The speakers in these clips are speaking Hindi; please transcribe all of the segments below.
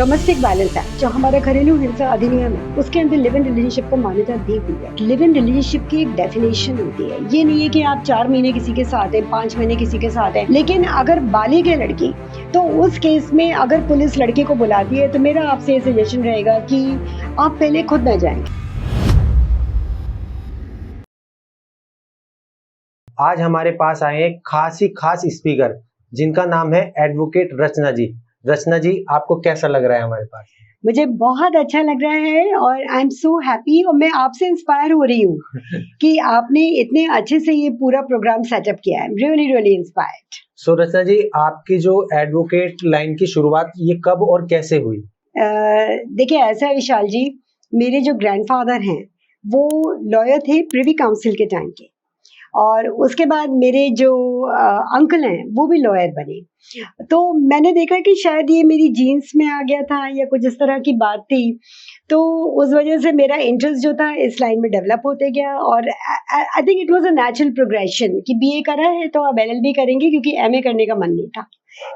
डोमेस्टिक वायलेंस एक्ट जो हमारा घरेलू हिंसा अधिनियम है उसके अंदर लिव इन रिलेशनशिप को मान्यता दी हुई है। लिव इन रिलेशनशिप की एक डेफिनेशन होती है। ये नहीं है कि आप 4 महीने किसी के साथ हैं, 5 महीने किसी के साथ हैं, लेकिन अगर बालिग है लड़की तो उस केस में अगर पुलिस लड़के को बुलाती है तो मेरा आपसे ये सजेशन रहेगा कि आप पहले खुद न जाएं। आज हमारे पास आए हैं खास स्पीकर जिनका नाम है एडवोकेट रचना जी। रचना जी, आपको कैसा लग रहा है हमारे पास? मुझे बहुत अच्छा लग रहा है और आई एम सो हैप्पी और मैं आपसे इंस्पायर हो रही हूँ कि आपने इतने अच्छे से ये पूरा प्रोग्राम सेटअप किया है। Really really inspired. So Rachna ji, आपकी जो एडवोकेट लाइन की शुरुआत ये कब और कैसे हुई? देखिए ऐसा है विशाल जी, मेरे जो ग्रैंडफादर हैं वो लॉयर थे प्रिवी काउंसिल के टाइम के, और उसके बाद मेरे जो अंकल हैं वो भी लॉयर बने। तो मैंने देखा कि शायद ये मेरी जीन्स में आ गया था या कुछ इस तरह की बात थी, तो उस वजह से मेरा इंटरेस्ट जो था इस लाइन में डेवलप होते गया। और I think it was a natural progression कि बीए करा है तो अब एलएलबी करेंगे, क्योंकि एमए करने का मन नहीं था,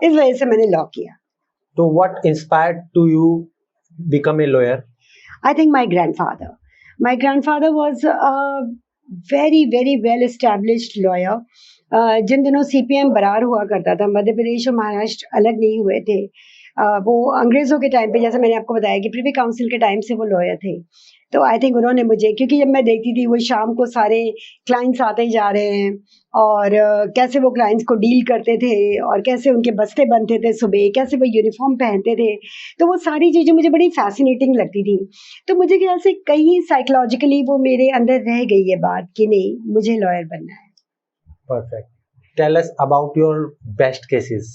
इस वजह से मैंने लॉ किया। तो what inspired to you become a lawyer? I think my grandfather. My grandfather was a very, very well established lawyer. जिन दिनों सीपीएम बरार हुआ करता था, मध्य प्रदेश और महाराष्ट्र अलग नहीं हुए थे। वो अंग्रेजों के टाइम पे, जैसे मैंने आपको बताया कि प्रिवी काउंसिल के टाइम से वो लॉयर थे। तो आई थिंक उन्होंने मुझे, क्योंकि जब मैं देखती थी वो शाम को सारे क्लाइंट्स आते ही जा रहे हैं और कैसे वो क्लाइंट्स को डील करते थे और कैसे उनके बस्ते बनते थे सुबह, कैसे वो यूनिफॉर्म पहनते थे, तो वो सारी चीज़ें मुझे बड़ी फैसिनेटिंग लगती थी। तो मुझे ख्याल से कहीं साइकोलॉजिकली वो मेरे अंदर रह गई है बात कि नहीं, मुझे लॉयर बनना है। Perfect. Tell us about your best cases.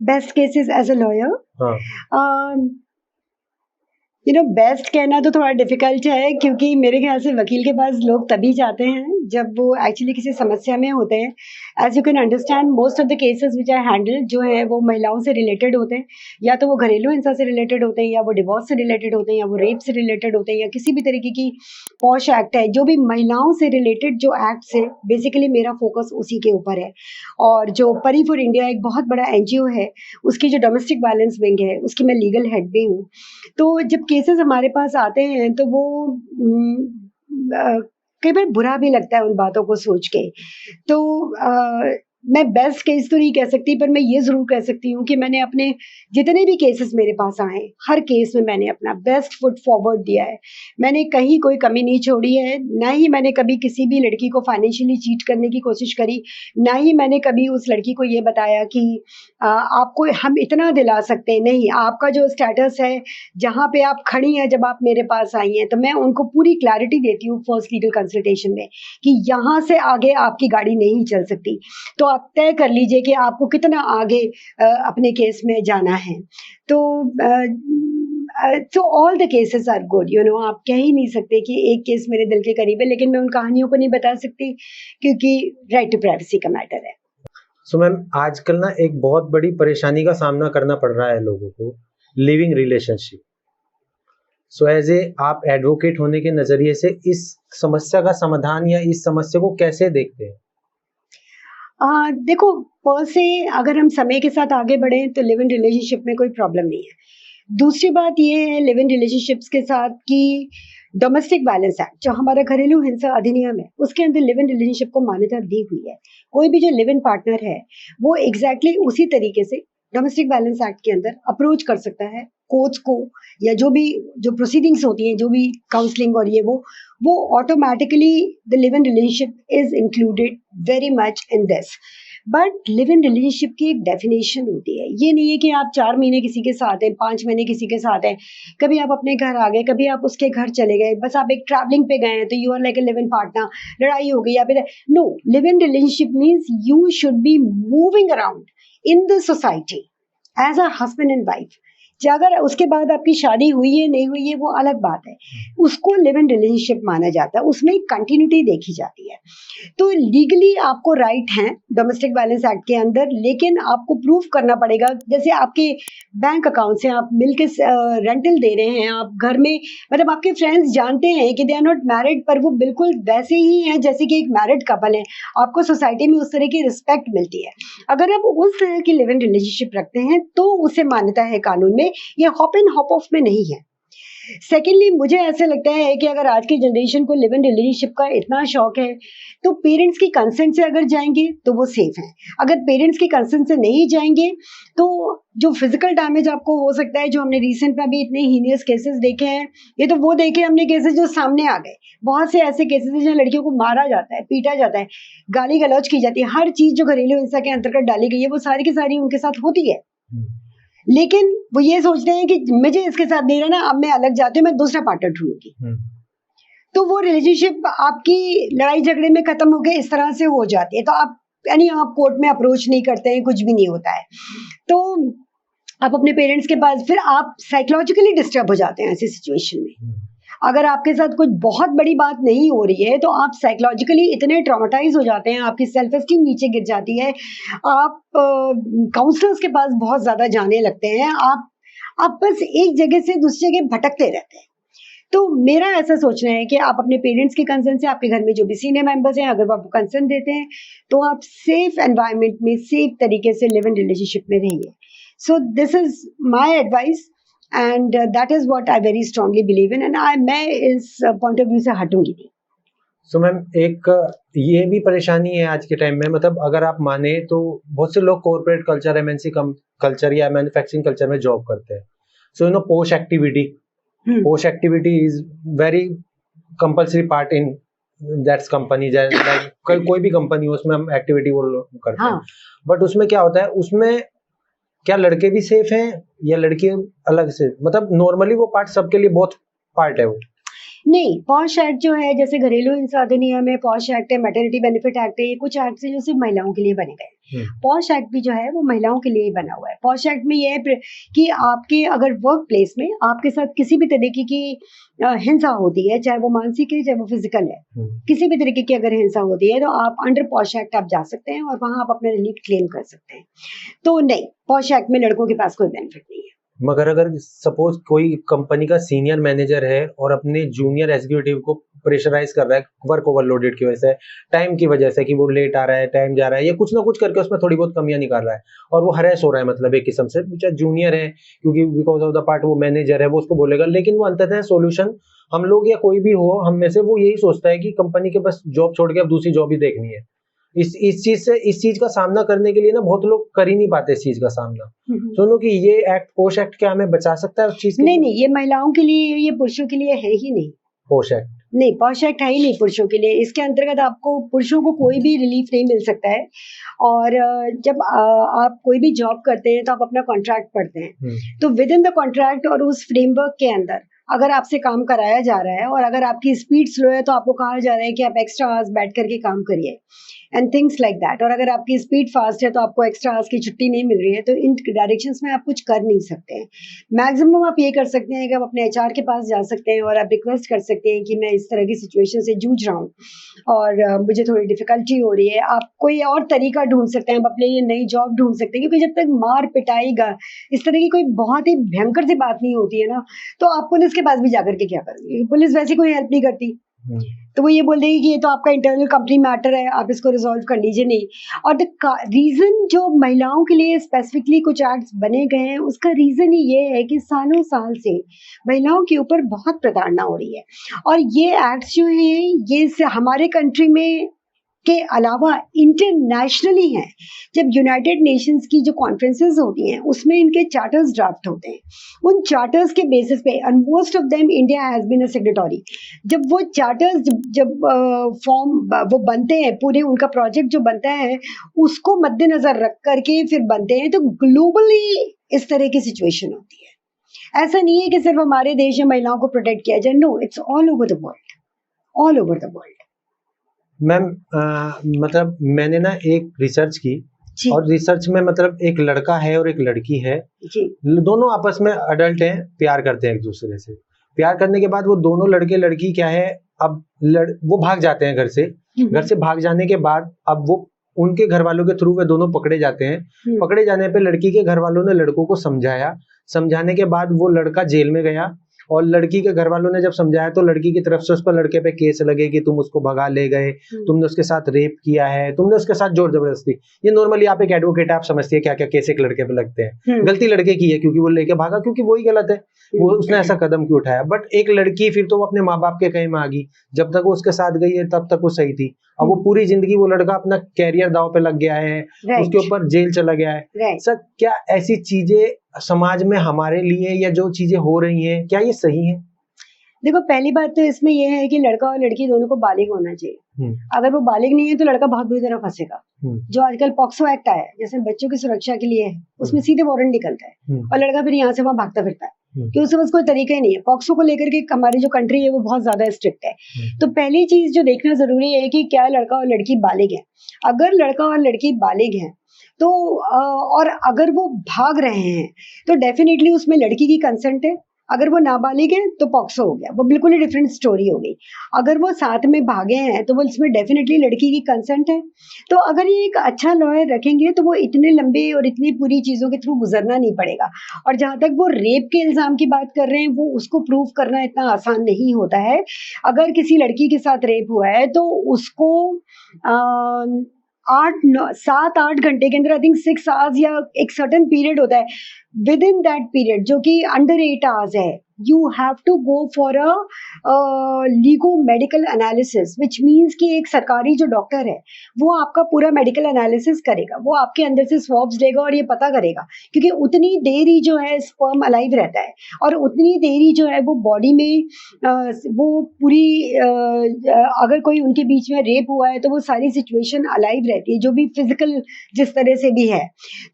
Best cases as a lawyer, हाँ, बेस्ट कहना तो थोड़ा डिफिकल्ट है, क्योंकि मेरे ख्याल से वकील के पास लोग तभी जाते हैं जब वो एक्चुअली किसी समस्या में होते हैं। As you can understand, most of the cases which I handle जो है वो महिलाओं से रिलेटेड होते हैं, या तो वो घरेलू हिंसा से रिलेटेड होते हैं, या वो डिवोर्स से रिलेटेड होते हैं, या वो रेप से रिलेटेड होते हैं, या किसी भी तरीके की पॉश एक्ट है, जो भी महिलाओं से रिलेटेड जो एक्ट्स है, बेसिकली मेरा फोकस उसी के ऊपर है। और जो परी फॉर इंडिया एक बहुत बड़ा एनजीओ है, उसकी जो डोमेस्टिक वायलेंस विंग है उसकी मैं लीगल हेड भी हूँ। तो जब केसेस हमारे पास आते हैं तो वो कई बार बुरा भी लगता है उन बातों को सोच के। तो मैं बेस्ट केस तो नहीं कह सकती, पर मैं ये ज़रूर कह सकती हूँ कि मैंने अपने जितने भी केसेस मेरे पास आए, हर केस में मैंने अपना बेस्ट फुट फॉरवर्ड दिया है। मैंने कहीं कोई कमी नहीं छोड़ी है, ना ही मैंने कभी किसी भी लड़की को फाइनेंशियली चीट करने की कोशिश करी, ना ही मैंने कभी उस लड़की को ये बताया कि आपको हम इतना दिला सकते हैं। नहीं, आपका जो स्टेटस है, जहाँ पे आप खड़ी हैं जब आप मेरे पास आई हैं, तो मैं उनको पूरी क्लैरिटी देती हूँ फर्स्ट लीगल कंसल्टेशन में कि यहाँ से आगे आपकी गाड़ी नहीं चल सकती। तो आप तय कर लीजिए कि आपको कितना आगे अपने केस में जाना है। तो all the cases are good, आप कह ही नहीं सकते कि एक केस मेरे दिल के करीब है, लेकिन मैं उन कहानियों को नहीं बता सकती क्योंकि राइट टू प्राइवेसी का मैटर है। सो मैम, आजकल ना एक बहुत बड़ी परेशानी का सामना करना पड़ रहा है लोगों को, living relationship. So as a आप एडवोकेट होने के नजरिए से इस समस्या का समाधान या इस समस्या को कैसे देखते हैं? देखो, पर से अगर हम समय के साथ आगे बढ़े तो लिव इन रिलेशनशिप में कोई प्रॉब्लम नहीं है। दूसरी बात ये है लिव इन रिलेशनशिप्स के साथ कि डोमेस्टिक वायलेंस एक्ट जो हमारा घरेलू हिंसा अधिनियम है उसके अंदर लिव इन रिलेशनशिप को मान्यता दी हुई है। कोई भी जो लिव इन पार्टनर है वो एग्जैक्टली उसी तरीके से डोमेस्टिक वायलेंस एक्ट के अंदर अप्रोच कर सकता है कोर्ट्स को, या जो प्रोसीडिंग्स होती हैं, जो भी काउंसलिंग और ये वो automatically the live in relationship is included very much in this. But live in relationship की एक डेफिनेशन होती है। ये नहीं है कि आप 4 महीने किसी के साथ हैं, 5 महीने किसी के साथ हैं, कभी आप अपने घर आ गए, कभी आप उसके घर चले गए, बस आप एक ट्रैवलिंग पे गए हैं तो you are like a live in partner, लड़ाई हो गई या फिर no. Live in relationship means you should be moving around in the society as a husband and wife. अगर उसके बाद आपकी शादी हुई है नहीं हुई है वो अलग बात है, उसको लिव इन रिलेशनशिप माना जाता है, उसमें कंटिन्यूटी देखी जाती है। तो लीगली आपको राइट है डोमेस्टिक वायलेंस एक्ट के अंदर, लेकिन आपको प्रूव करना पड़ेगा। जैसे आपके बैंक अकाउंट से आप मिलके रेंटल दे रहे हैं, आप घर में, मतलब आपके फ्रेंड्स जानते हैं कि दे आर नॉट मैरिड, पर वो बिल्कुल वैसे ही हैं जैसे कि एक मैरिड कपल है। आपको सोसाइटी में उस तरह की रिस्पेक्ट मिलती है। अगर आप उस तरह की लिव इन रिलेशनशिप रखते हैं तो उसे मान्यता है कानून में में, ये हॉप एंड हॉप ऑफ में नहीं है। सेकेंडली मुझे ऐसे लगता है कि अगर आज की जनरेशन को लिव इन रिलेशनशिप का इतना शौक है तो पेरेंट्स की कंसेंट से अगर जाएंगे तो वो सेफ है। अगर पेरेंट्स की कंसेंट से नहीं जाएंगे तो जो फिजिकल डैमेज आपको हो सकता है, जो हमने रिसेंट में भी इतने हीनियस केसेस देखे हैं, ये तो वो देखे हमने केसेस जो सामने आ गए। बहुत से ऐसे केसेस हैं जहाँ लड़कियों को मारा जाता है, पीटा जाता है, गाली गलौज की जाती है, हर चीज जो घरेलू हिंसा के अंतर्गत डाली गई है वो सारी की सारी उनके साथ होती है। लेकिन वो ये सोचते हैं कि मुझे इसके साथ नहीं रहना, अब मैं अलग जाती हूँ, मैं दूसरा पार्टनर ढूंढूंगी। तो वो रिलेशनशिप आपकी लड़ाई झगड़े में खत्म हो गए, इस तरह से हो जाती है। तो आप यानी आप कोर्ट में अप्रोच नहीं करते हैं, कुछ भी नहीं होता है, तो आप अपने पेरेंट्स के पास, फिर आप साइकोलॉजिकली डिस्टर्ब हो जाते हैं ऐसी सिचुएशन में। अगर आपके साथ कुछ बहुत बड़ी बात नहीं हो रही है तो आप साइकोलॉजिकली इतने ट्रॉमेटाइज हो जाते हैं, आपकी सेल्फ एस्टीम नीचे गिर जाती है, आप काउंसलर्स के पास बहुत ज्यादा जाने लगते हैं, आप बस एक जगह से दूसरी जगह भटकते रहते हैं। तो मेरा ऐसा सोचना है कि आप अपने पेरेंट्स के कंसर्न से, आपके घर में जो भी सीनियर मेंबर्स हैं, अगर वो आपको कंसर्न देते हैं तो आप सेफ एनवायरनमेंट में सेफ तरीके से लिव इन रिलेशनशिप में रहिए। So this is my advice and that is what I very strongly believe in, and मैं इस पॉइंट ऑफ व्यू से हटूंगी नहीं। सो मैम एक ये भी परेशानी है आज के टाइम में, मतलब अगर आप माने तो बहुत से लोग कॉर्पोरेट कल्चर, एमएनसी कल्चर या मैन्युफैक्चरिंग कल्चर में जॉब करते हैं। So post activity is very compulsory part in that's company, कोई भी कंपनी हो उसमें हम एक्टिविटी वो करते हैं। बट उसमें क्या होता है, उसमें क्या लड़के भी सेफ हैं या लड़कियां अलग से, मतलब नॉर्मली वो पार्ट सबके लिए बहुत पार्ट है वो? नहीं, पॉश एक्ट जो है, जैसे घरेलू हिंसा अधिनियम है, पॉश एक्ट है, मैटरनिटी बेनिफिट एक्ट है, ये कुछ एक्ट है जो सिर्फ महिलाओं के लिए बने गए। पॉश एक्ट भी जो है वो महिलाओं के लिए ही बना हुआ है। पॉश एक्ट में ये है कि आपके अगर वर्क प्लेस में आपके साथ किसी भी तरीके की हिंसा होती है, चाहे वो मानसिक है चाहे वो फिजिकल है, किसी भी तरीके की अगर हिंसा होती है तो आप अंडर पॉश एक्ट आप जा सकते हैं और वहां आप अपना रिलीफ क्लेम कर सकते हैं। तो नहीं, पॉश एक्ट में लड़कों के पास कोई बेनिफिट नहीं है। मगर अगर सपोज कोई कंपनी का सीनियर मैनेजर है और अपने जूनियर एग्जीक्यूटिव को प्रेशराइज कर रहा है वर्क ओवरलोडेड की वजह से, टाइम की वजह से कि वो लेट आ रहा है, टाइम जा रहा है, या कुछ ना कुछ करके उसमें थोड़ी बहुत कमियां निकाल रहा है और वो हरेस हो रहा है, मतलब एक किस्म से चाहे जूनियर है, क्योंकि बिकॉज ऑफ द पार्ट वो मैनेजर है, वो उसको बोलेगा, लेकिन वो अंततः सोल्यूशन हम लोग या कोई भी हो हम में से वो यही सोचता है कि कंपनी के बस जॉब छोड़ के अब दूसरी जॉब ही देखनी है। इस चीज का सामना करने के लिए ना बहुत लोग कर ही नहीं पाते इस चीज का सामना। सुनो कि ये एक्ट, पोश एक्ट क्या हमें बचा सकता है उस चीज के? नहीं, ये महिलाओं के लिए, ये पुरुषों के लिए है ही नहीं। पोश एक्ट नहीं, पॉश एक्ट है ही नहीं पुरुषों के लिए। इसके अंतर्गत आपको, पुरुषों को कोई भी रिलीफ नहीं मिल सकता है। और जब आप कोई भी जॉब करते हैं तो आप अपना कॉन्ट्रैक्ट पढ़ते हैं, तो विद इन द कॉन्ट्रैक्ट और उस फ्रेमवर्क के अंदर अगर आपसे काम कराया जा रहा है और अगर आपकी स्पीड स्लो है तो आपको कहा जा रहा है कि आप एक्स्ट्रा आवर्स बैठ करके काम करिए एंड थिंग्स लाइक दैट। और अगर आपकी स्पीड फास्ट है तो आपको एक्स्ट्रा आवर्स की छुट्टी नहीं मिल रही है, तो इन डायरेक्शंस में आप कुछ कर नहीं सकते हैं। मैक्सिमम आप ये कर सकते हैं कि आप अपने एचआर के पास जा सकते हैं और आप रिक्वेस्ट कर सकते हैं कि मैं इस तरह की सिचुएशन से जूझ रहा हूँ और मुझे थोड़ी डिफिकल्टी हो रही है। आप कोई और तरीका ढूंढ सकते हैं, आप अपने लिए नई जॉब ढूंढ सकते हैं, क्योंकि जब तक मार पिटाईगा इस तरह की कोई बहुत ही भयंकर सी बात नहीं होती है ना, तो आप पुलिस के पास भी जाकर के क्या करेंगे? पुलिस वैसे कोई हेल्प नहीं करती, तो वो ये बोल देगी कि ये तो आपका इंटरनल कंपनी मैटर है, आप इसको रिजॉल्व कर लीजिए। नहीं। और द रीजन जो महिलाओं के लिए स्पेसिफिकली कुछ एक्ट्स बने गए हैं, उसका रीजन ही ये है कि सालों साल से महिलाओं के ऊपर बहुत प्रताड़ना हो रही है। और ये एक्ट्स जो हैं ये हमारे कंट्री में के अलावा इंटरनेशनली हैं। जब यूनाइटेड नेशंस की जो कॉन्फ्रेंसेस होती हैं उसमें इनके चार्टर्स ड्राफ्ट होते हैं, उन चार्टर्स के बेसिस पे, and most of them India has been a signatory. जब वो चार्टर्स जब फॉर्म वो बनते हैं, पूरे उनका प्रोजेक्ट जो बनता है उसको मद्देनजर रख करके फिर बनते हैं, तो ग्लोबली इस तरह की सिचुएशन होती है। ऐसा नहीं है कि सिर्फ हमारे देश में महिलाओं को प्रोटेक्ट किया जाए, no, it's all over the world, all over the world. Ma'am मतलब मैंने ना एक रिसर्च की और रिसर्च में मतलब एक लड़का है और एक लड़की है जी। दोनों आपस में अडल्ट हैं, प्यार करते हैं एक दूसरे से। प्यार करने के बाद वो दोनों लड़के लड़की क्या है, अब वो भाग जाते हैं घर से। घर से भाग जाने के बाद अब वो उनके घर वालों के थ्रू वे दोनों पकड़े जाते हैं। पकड़े जाने पे लड़की के घर वालों ने लड़कों को समझाया, समझाने के बाद वो लड़का जेल में गया और लड़की के घर वालों ने जब समझाया तो लड़की की तरफ से उस पर लड़के पे केस लगे कि तुम उसको भगा ले गए, तुमने उसके साथ रेप किया है, तुमने उसके साथ जोर जबरदस्ती। ये नॉर्मली आप एक एडवोकेट आप समझती है क्या क्या केस एक लड़के पे लगते हैं। गलती लड़के की है क्योंकि वो लेके भागा, क्योंकि वही गलत है, वो उसने ऐसा कदम क्यों उठाया। बट एक लड़की फिर तो वो अपने माँ बाप के कहे में आ गई, जब तक वो उसके साथ गई है तब तक वो सही थी। अब वो पूरी जिंदगी वो लड़का अपना कैरियर दांव पे लग गया है, उसके ऊपर जेल चला गया है। सर क्या ऐसी चीजें समाज में हमारे लिए या जो चीजें हो रही हैं क्या ये सही है? देखो पहली बात तो इसमें यह है कि लड़का और लड़की दोनों को बालिग होना चाहिए। अगर वो बालिग नहीं है तो लड़का बहुत बुरी तरह फंसेगा। जो आजकल पॉक्सो एक्ट आया है जैसे बच्चों की सुरक्षा के लिए है, उसमें सीधे वारंट निकलता है और लड़का फिर यहाँ से वहां भागता फिरता है कि उसके पास कोई तरीका ही नहीं है। पॉक्सो को लेकर के हमारी जो कंट्री है वो बहुत ज्यादा स्ट्रिक्ट है। तो पहली चीज जो देखना जरूरी है कि क्या लड़का और लड़की बालिग है। अगर लड़का और लड़की बालिग है तो और अगर वो भाग रहे हैं तो डेफिनेटली उसमें लड़की की कंसेंट है। अगर वो नाबालिग है तो पॉक्सो हो गया, वो बिल्कुल ही डिफरेंट स्टोरी हो गई। अगर वो साथ में भागे हैं तो वो इसमें डेफिनेटली लड़की की कंसेंट है। तो अगर ये एक अच्छा लॉयर रखेंगे तो वो इतने लंबे और इतनी पूरी चीजों के थ्रू गुजरना नहीं पड़ेगा। और जहां तक वो रेप के इल्जाम की बात कर रहे हैं, वो उसको प्रूव करना इतना आसान नहीं होता है। अगर किसी लड़की के साथ रेप हुआ है तो उसको 7-8 घंटे के अंदर, आई थिंक 6 आवर्स या एक सर्टेन पीरियड होता है, विद इन दैट पीरियड जो कि अंडर 8 आवर्स है, you have to go for a legal medical analysis, which means कि एक सरकारी जो डॉक्टर है वो आपका पूरा मेडिकल एनालिसिस करेगा, वो आपके अंदर से स्वॉब्स लेगा और ये पता करेगा, क्योंकि उतनी देर ही जो है स्पर्म अलाइव रहता है और उतनी देर ही जो है वो बॉडी में वो पूरी अगर कोई उनके बीच में रेप हुआ है तो वो सारी सिचुएशन अलाइव रहती है, जो भी फिजिकल जिस तरह से भी है।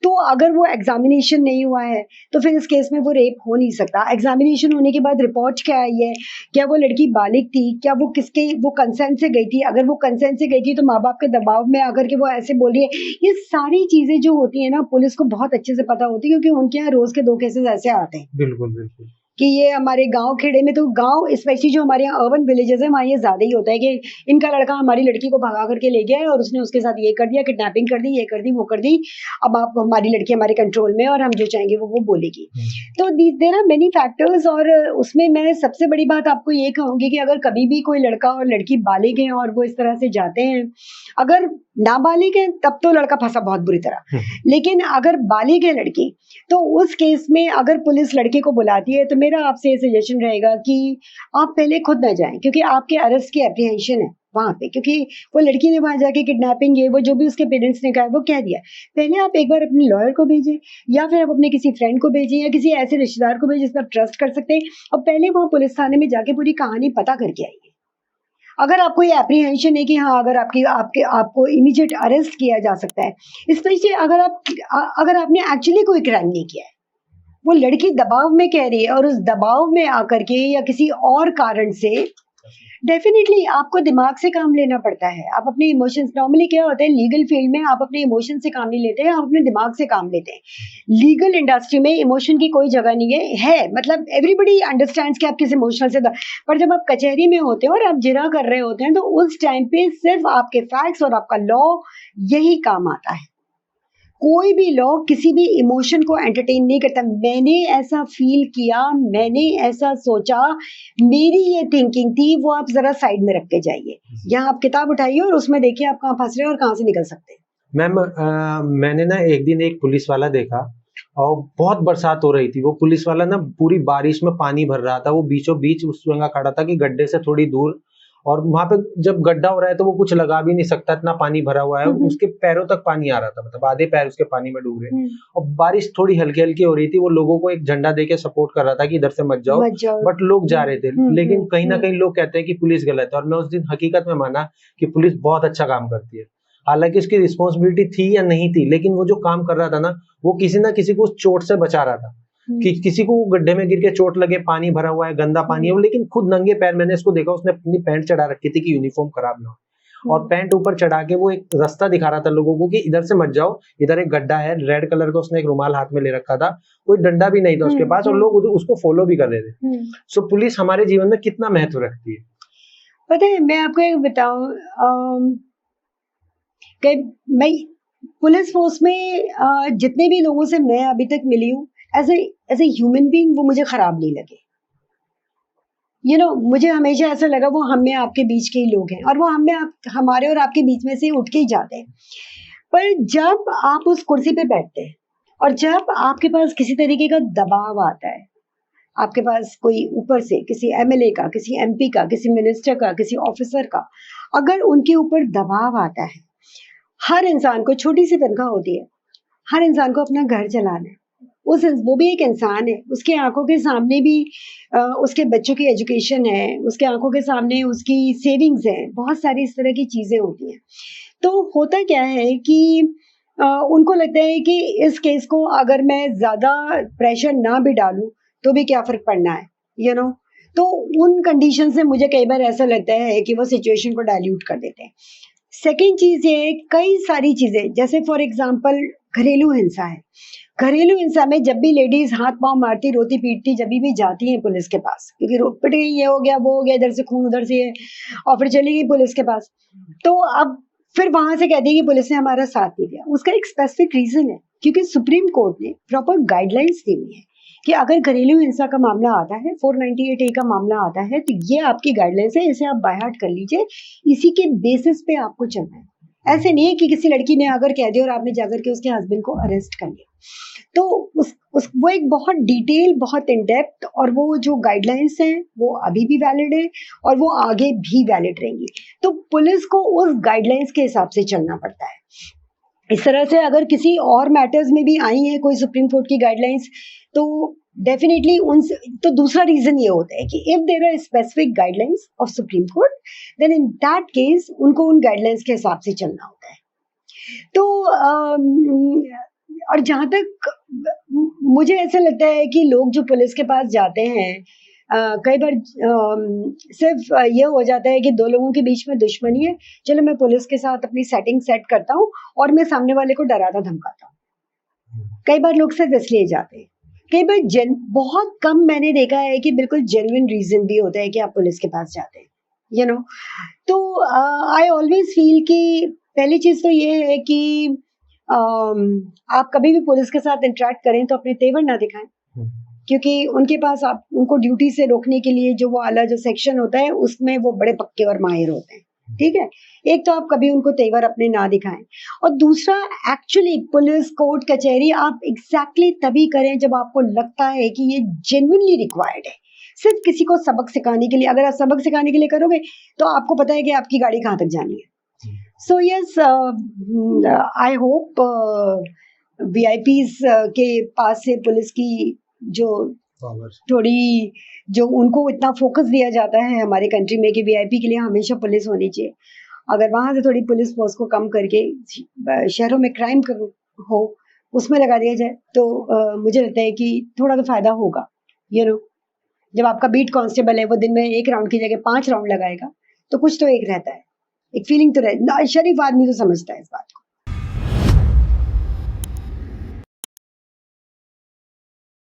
तो अगर वो एग्जामिनेशन नहीं हुआ है तो फिर इस केस में वो रेप हो नहीं सकता। एग्जामिनेशन होने के बाद रिपोर्ट क्या आई है, क्या वो लड़की बालिग थी, क्या वो किसके वो कंसेंट से गई थी, अगर वो कंसेंट से गई थी तो माँ बाप के दबाव में आकर के वो ऐसे बोल रही है, ये सारी चीजें जो होती है ना पुलिस को बहुत अच्छे से पता होती है, क्योंकि उनके यहाँ रोज के 2 केसेस ऐसे आते हैं। बिल्कुल बिल्कुल कि ये हमारे गांव खेड़े में, तो गांव स्पेशली जो हमारे यहाँ अर्बन विलेजेस है वहाँ ये ज्यादा ही होता है कि इनका लड़का हमारी लड़की को भगा करके ले गया है और उसने उसके साथ ये कर दिया, किडनैपिंग कर दी, ये कर दी, वो कर दी, अब आप हमारी लड़की हमारे कंट्रोल में और हम जो चाहेंगे वो बोलेगी। तो देयर आर मेनी फैक्टर्स और उसमें मैं सबसे बड़ी बात आपको ये कहूंगी कि अगर कभी भी कोई लड़का और लड़की बालिग है और वो इस तरह से जाते हैं, अगर नाबालिग है तब तो लड़का फंसा बहुत बुरी तरह, लेकिन अगर बालिग है लड़की तो उस केस में अगर पुलिस लड़के को बुलाती है तो मेरा आपसे ये सजेशन रहेगा कि आप पहले खुद ना जाएं, क्योंकि आपके अरेस्ट की एप्रीहेंशन है वहां पे, क्योंकि वो लड़की ने वहां जाके किडनैपिंग ये वो जो भी उसके पेरेंट्स ने कहा वो कह दिया। पहले आप एक बार अपने लॉयर को भेजें या फिर आप अपने किसी फ्रेंड को भेजें या किसी ऐसे रिश्तेदार को भेजें जिस पर आप ट्रस्ट कर सकते हैं, और पहले वहां पुलिस थाने में जाके पूरी कहानी पता करके आइए। अगर आपको ये एप्रीहेंशन है कि हाँ अगर आपको इमीडिएट अरेस्ट किया जा सकता है, स्पेशली अगर आपने एक्चुअली कोई क्राइम नहीं किया है, वो लड़की दबाव में कह रही है और उस दबाव में आकर के या किसी और कारण से, डेफिनेटली आपको दिमाग से काम लेना पड़ता है। आप अपने इमोशंस, नॉर्मली क्या होता है लीगल फील्ड में आप अपने इमोशन से काम नहीं लेते हैं, आप अपने दिमाग से काम लेते हैं। लीगल इंडस्ट्री में इमोशन की कोई जगह नहीं है मतलब एवरीबडी अंडरस्टैंड्स कि आप किस इमोशनल से, पर जब आप कचहरी में होते हैं और आप जिरा कर रहे होते हैं तो उस टाइम पे सिर्फ आपके फैक्ट्स और आपका लॉ यही काम आता है। कोई भी लॉ किसी भी इमोशन को एंटरटेन नहीं करता। मैंने ऐसा फील किया, मैंने ऐसा सोचा, मेरी ये थिंकिंग थी, वो आप जरा साइड में रख के जाइए। यहाँ आप किताब उठाइए और उसमें देखिए आप कहाँ फंस रहे हैं और कहाँ से निकल सकते हैं। मैम मैंने ना एक दिन एक पुलिस वाला देखा और बहुत बरसात हो रही थी। वो पुलिस वाला ना पूरी बारिश में पानी भर रहा था, वो बीचों बीच उस जगह खड़ा था कि गड्ढे से थोड़ी दूर, और वहां पे जब गड्ढा हो रहा है तो वो कुछ लगा भी नहीं सकता, इतना पानी भरा हुआ है। उसके पैरों तक पानी आ रहा था, मतलब आधे पैर उसके पानी में डूब रहे। और बारिश थोड़ी हल्की हल्की हो रही थी, वो लोगों को एक झंडा देके सपोर्ट कर रहा था कि इधर से मत जाओ, बट लोग जा रहे थे। लेकिन कहीं ना कहीं लोग कहते हैं कि पुलिस गलत है, और मैं उस दिन हकीकत में माना कि पुलिस बहुत अच्छा काम करती है। हालांकि उसकी रिस्पॉन्सिबिलिटी थी या नहीं थी, लेकिन वो जो काम कर रहा था ना, वो किसी ना किसी को चोट से बचा रहा था। कि किसी को गड्ढे में गिर के चोट लगे, पानी भरा हुआ है, गंदा पानी है, वो लेकिन खुद नंगे पैर, मैंने इसको देखा, उसने अपनी पैंट चढ़ा रखी थी कि यूनिफॉर्म खराब ना हो, और पैंट ऊपर चढ़ा के वो एक रास्ता दिखा रहा था लोगों को कि इधर से मत जाओ, इधर एक गड्ढा है। रेड कलर का उसने एक रुमाल हाथ में ले रखा था, कोई डंडा भी नहीं था उसके पास, और लोग उसको फॉलो भी कर रहे थे। सो पुलिस हमारे जीवन में कितना महत्व रखती है। पता है, मैं आपको एक बताऊं, मैं पुलिस फोर्स में जितने भी लोगों से मैं अभी तक मिली हूँ, एज ए ह्यूमन बीइंग वो मुझे खराब नहीं लगे। मुझे हमेशा ऐसा लगा वो हम में आपके बीच के ही लोग हैं और वो हमारे और आपके बीच में से उठ के ही जाते हैं। पर जब आप उस कुर्सी पे बैठते हैं और जब आपके पास किसी तरीके का दबाव आता है, आपके पास कोई ऊपर से किसी एमएलए का, किसी एमपी का, किसी मिनिस्टर का, किसी ऑफिसर का, अगर उनके ऊपर दबाव आता है, हर इंसान को छोटी सी तनख्वाह होती है, हर इंसान को अपना घर चलाना है, वो भी एक इंसान है, उसके आंखों के सामने भी उसके बच्चों की एजुकेशन है, उसके आंखों के सामने उसकी सेविंग्स है, बहुत सारी इस तरह की चीजें होती हैं। तो होता क्या है कि उनको लगता है कि इस केस को अगर मैं ज्यादा प्रेशर ना भी डालूं तो भी क्या फर्क पड़ना है, तो उन कंडीशन से मुझे कई बार ऐसा लगता है कि वो सिचुएशन को डाइल्यूट कर देते हैं। सेकेंड चीज ये, कई सारी चीजें, जैसे फॉर एग्जाम्पल घरेलू हिंसा है। घरेलू हिंसा में जब भी लेडीज हाथ पांव मारती, रोती पीटती जब भी जाती हैं पुलिस के पास, क्योंकि पिट गई, ये हो गया, वो हो गया, इधर से खून, उधर से ये, और फिर चली गई पुलिस के पास, तो अब फिर वहां से कहती है कि पुलिस ने हमारा साथ नहीं दिया। उसका एक स्पेसिफिक रीजन है, क्योंकि सुप्रीम कोर्ट ने प्रॉपर गाइडलाइंस दी हुई है कि अगर घरेलू हिंसा का मामला आता है, 498A का मामला आता है, तो ये आपकी गाइडलाइंस है, इसे आप बाय हार्ट कर लीजिए, इसी के बेसिस पे आपको चलना है। ऐसे नहीं है कि किसी लड़की ने अगर कह दिया और आपने जाकर के उसके हस्बैंड को अरेस्ट कर लिया। तो वो एक बहुत डिटेल, बहुत इन डेप्थ, और वो जो गाइडलाइंस हैं वो अभी भी वैलिड है और वो आगे भी वैलिड रहेंगी। तो पुलिस को उस गाइडलाइंस के हिसाब से चलना पड़ता है। इस तरह से अगर किसी और मैटर्स में भी आई है कोई सुप्रीम कोर्ट की गाइडलाइंस, तो डेफिनेटली तो दूसरा रीजन ये होता है कि if there are specific guidelines of Supreme Court, then in that case उनको उन गाइडलाइंस के हिसाब से चलना होता है। तो और जहां तक मुझे ऐसा लगता है कि लोग जो पुलिस के पास जाते हैं, कई बार सिर्फ ये हो जाता है कि दो लोगों के बीच में दुश्मनी है, चलो मैं पुलिस के साथ अपनी सेटिंग सेट करता हूँ और मैं सामने वाले को डराता धमकाता हूँ। कई बार लोग सिर्फ इसलिए जाते हैं। कई बार बहुत कम मैंने देखा है कि बिल्कुल जेन्युइन रीजन भी होता है कि आप पुलिस के पास जाते हैं, तो आई ऑलवेज फील कि पहली चीज तो ये है कि आप कभी भी पुलिस के साथ इंटरेक्ट करें तो अपने तेवर ना दिखाएं, क्योंकि उनके पास आप उनको ड्यूटी से रोकने के लिए जो वो वाला जो सेक्शन होता है उसमें वो बड़े पक्के और माहिर होते हैं। ठीक है, एक तो आप कभी उनको तेवर अपने ना दिखाएं, और दूसरा एक्चुअली पुलिस कोर्ट कचहरी आप एग्जैक्टली तभी करें जब आपको लगता है कि ये जेन्युइनली रिक्वायर्ड है। सिर्फ किसी को सबक सिखाने के लिए, अगर आप सबक सिखाने के लिए करोगे तो आपको पता है कि आपकी गाड़ी कहाँ तक जानी है। So yes, I hope VIPs के पास से पुलिस की जो थोड़ी, जो उनको इतना फोकस दिया जाता है हमारे कंट्री में कि वीआईपी के लिए हमेशा पुलिस होनी चाहिए, अगर वहां से थोड़ी पुलिस फोर्स को कम करके शहरों में क्राइम हो उसमें लगा दिया जाए तो मुझे लगता है कि थोड़ा तो फायदा होगा। जब आपका बीट कांस्टेबल है वो दिन में 1 राउंड की जगह 5 राउंड लगाएगा तो कुछ तो एक रहता है, एक फीलिंग तो रहता है। शरीफ आदमी तो समझता है इस बात।